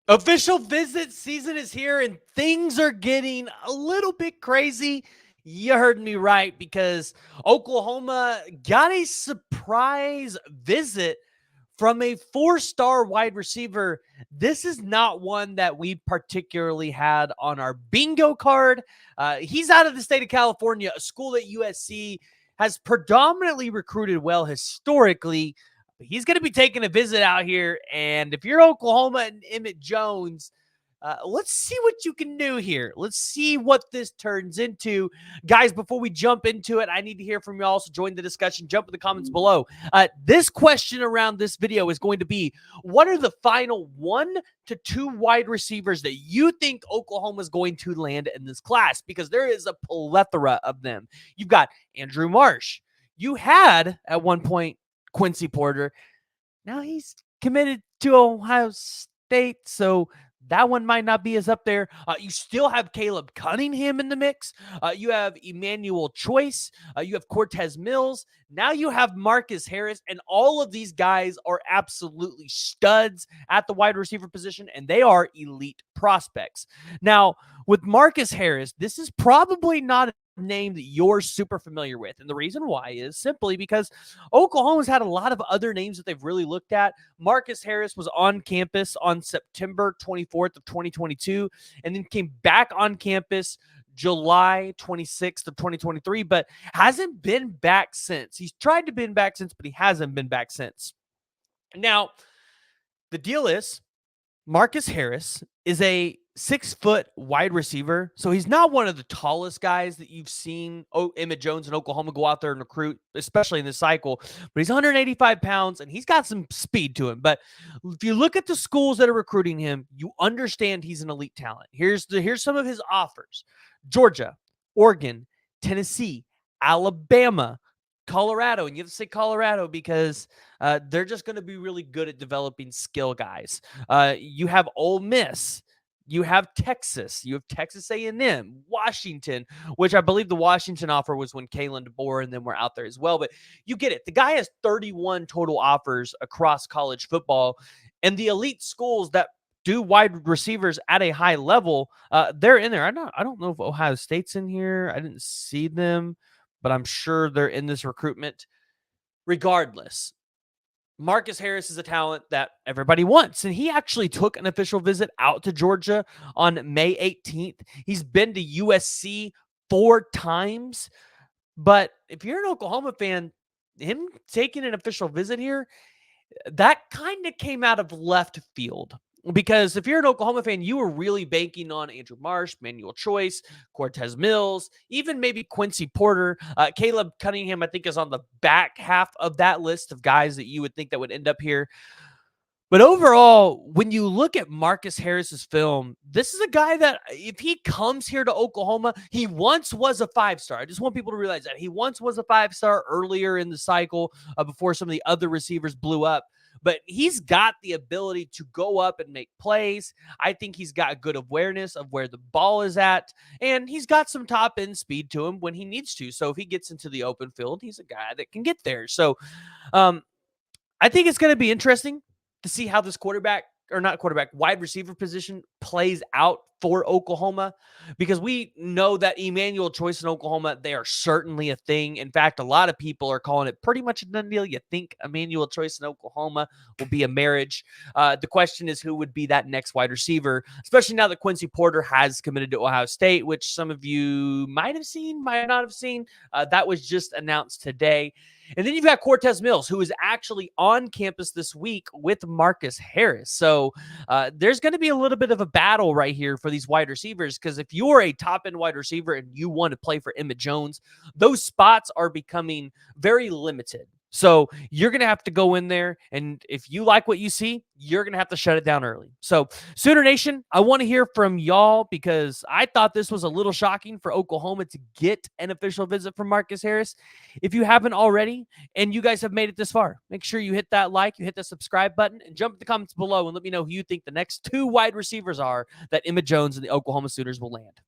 Official visit season is here and things are getting a little bit crazy. You heard me right because Oklahoma got a surprise visit from a four-star wide receiver. This is not one that we particularly had on our bingo card. He's out of the state of California, a school that USC has predominantly recruited well historically. But he's going to be taking a visit out here. And if you're Oklahoma and Emmett Jones, let's see what you can do here. Let's see what this turns into. Guys, before we jump into it, I need to hear from y'all. So join the discussion. Jump in the comments below. This question around this video is going to be, what are the final 1 to 2 wide receivers that you think Oklahoma is going to land in this class? Because there is a plethora of them. You've got Andrew Marsh. You had, at one point, Quincy Porter. Now he's committed to Ohio State, so that one might not be as up there. You still have Caleb Cunningham in the mix. You have Emmanuel Choice. You have Cortez Mills. Now you have Marcus Harris, and all of these guys are absolutely studs at the wide receiver position, and they are elite prospects. Now, with Marcus Harris, this is probably not a name that you're super familiar with. And the reason why is simply because Oklahoma's had a lot of other names that they've really looked at. Marcus Harris was on campus on September 24th of 2022 and then came back on campus July 26th of 2023, but hasn't been back since. He's tried to be back since, but he hasn't been back since. Now, the deal is Marcus Harris is a 6-foot wide receiver. So he's not one of the tallest guys that you've seen Emmett Jones and Oklahoma go out there and recruit, especially in this cycle. But he's 185 pounds and he's got some speed to him. But if you look at the schools that are recruiting him, you understand he's an elite talent. Here's some of his offers: Georgia, Oregon, Tennessee, Alabama, Colorado. And you have to say Colorado because they're just going to be really good at developing skill guys. You have Ole Miss. You have Texas. You have Texas A&M, Washington, which I believe the Washington offer was when Kalen DeBoer and them were out there as well. But you get it. The guy has 31 total offers across college football, and the elite schools that do wide receivers at a high level, they're in there. I don't know if Ohio State's in here. I didn't see them, but I'm sure they're in this recruitment. Regardless, Marcus Harris is a talent that everybody wants, and he actually took an official visit out to Georgia on May 18th. He's been to USC 4 times, but if you're an Oklahoma fan, him taking an official visit here, that kind of came out of left field. Because if you're an Oklahoma fan, you were really banking on Andrew Marsh, Manuel Choice, Cortez Mills, even maybe Quincy Porter. Caleb Cunningham, I think, is on the back half of that list of guys that you would think that would end up here. But overall, when you look at Marcus Harris's film, this is a guy that if he comes here to Oklahoma, he once was a 5-star. I just want people to realize that he once was a 5-star earlier in the cycle before some of the other receivers blew up. But he's got the ability to go up and make plays. I think he's got good awareness of where the ball is at, and he's got some top end speed to him when he needs to. So if he gets into the open field, he's a guy that can get there. So I think it's going to be interesting to see how this wide receiver position plays out for Oklahoma, because we know that Emmanuel Choice in Oklahoma, they are certainly a thing. In fact, a lot of people are calling it pretty much a done deal. You think Emmanuel Choice in Oklahoma will be a marriage. The question is who would be that next wide receiver, especially now that Quincy Porter has committed to Ohio State, which some of you might have seen, might not have seen. That was just announced today. And then you've got Cortez Mills, who is actually on campus this week with Marcus Harris. So there's going to be a little bit of a battle right here for these wide receivers, because if you're a top-end wide receiver and you want to play for Emmett Jones, those spots are becoming very limited. So you're going to have to go in there, and if you like what you see, you're going to have to shut it down early. So Sooner Nation, I want to hear from y'all, because I thought this was a little shocking for Oklahoma to get an official visit from Marcus Harris. If you haven't already and you guys have made it this far, make sure you hit that like, you hit the subscribe button, and jump in the comments below and let me know who you think the next 2 wide receivers are that Emmett Jones and the Oklahoma Sooners will land.